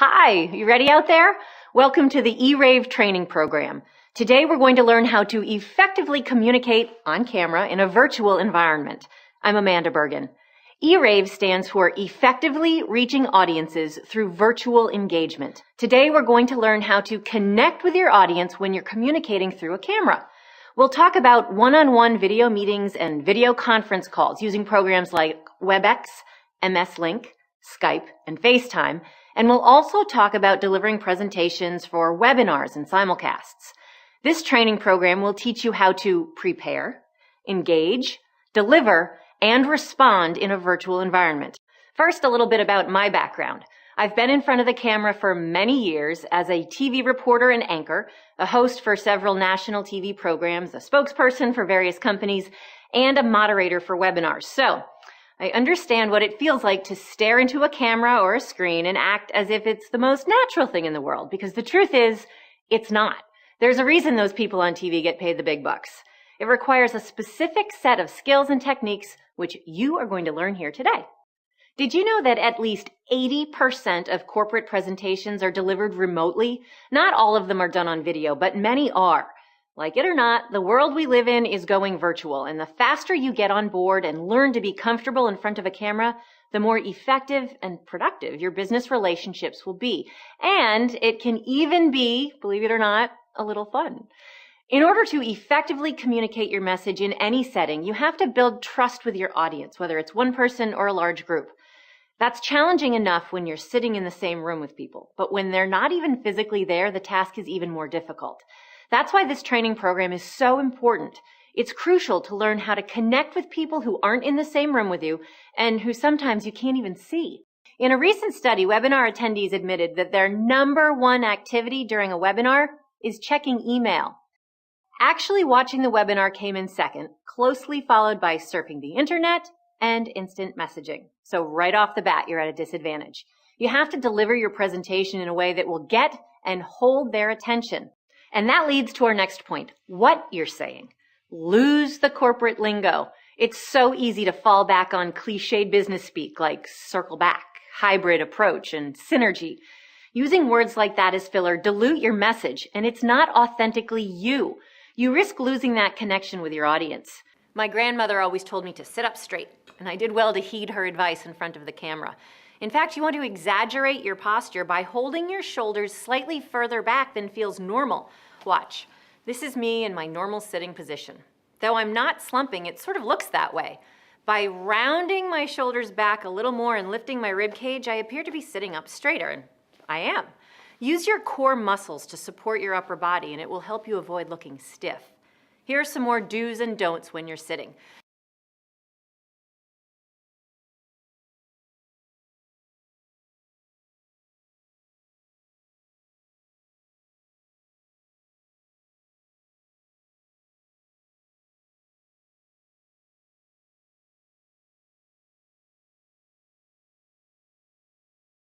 Hi, you ready out there? Welcome to the e-RAVE training program. Today we're going to learn how to effectively communicate on camera in a virtual environment. I'm Amanda Bergen. e-RAVE stands for Effectively Reaching Audiences Through Virtual Engagement. Today we're going to learn how to connect with your audience when you're communicating through a camera. We'll talk about one-on-one video meetings and video conference calls using programs like WebEx, MS Link, Skype, and FaceTime. And we'll also talk about delivering presentations for webinars and simulcasts. This training program will teach you how to prepare, engage, deliver, and respond in a virtual environment. First, a little bit about my background. I've been in front of the camera for many years as a TV reporter and anchor, a host for several national TV programs, a spokesperson for various companies, and a moderator for webinars. So, I understand what it feels like to stare into a camera or a screen and act as if it's the most natural thing in the world, because the truth is, it's not. There's a reason those people on TV get paid the big bucks. It requires a specific set of skills and techniques, which you are going to learn here today. Did you know that at least 80% of corporate presentations are delivered remotely? Not all of them are done on video, but many are. Like it or not, the world we live in is going virtual, and the faster you get on board and learn to be comfortable in front of a camera, the more effective and productive your business relationships will be. And it can even be, believe it or not, a little fun. In order to effectively communicate your message in any setting, you have to build trust with your audience, whether it's one person or a large group. That's challenging enough when you're sitting in the same room with people, but when they're not even physically there, the task is even more difficult. That's why this training program is so important. It's crucial to learn how to connect with people who aren't in the same room with you and who sometimes you can't even see. In a recent study, webinar attendees admitted that their number one activity during a webinar is checking email. Actually watching the webinar came in second, closely followed by surfing the internet and instant messaging. So right off the bat, you're at a disadvantage. You have to deliver your presentation in a way that will get and hold their attention. And that leads to our next point, what you're saying. Lose the corporate lingo. It's so easy to fall back on cliched business speak like circle back, hybrid approach, and synergy. Using words like that as filler dilute your message, and it's not authentically you. You risk losing that connection with your audience. My grandmother always told me to sit up straight, and I did well to heed her advice in front of the camera. In fact, you want to exaggerate your posture by holding your shoulders slightly further back than feels normal. Watch. This is me in my normal sitting position. Though I'm not slumping, it sort of looks that way. By rounding my shoulders back a little more and lifting my rib cage, I appear to be sitting up straighter, and I am. Use your core muscles to support your upper body, and it will help you avoid looking stiff. Here are some more do's and don'ts when you're sitting.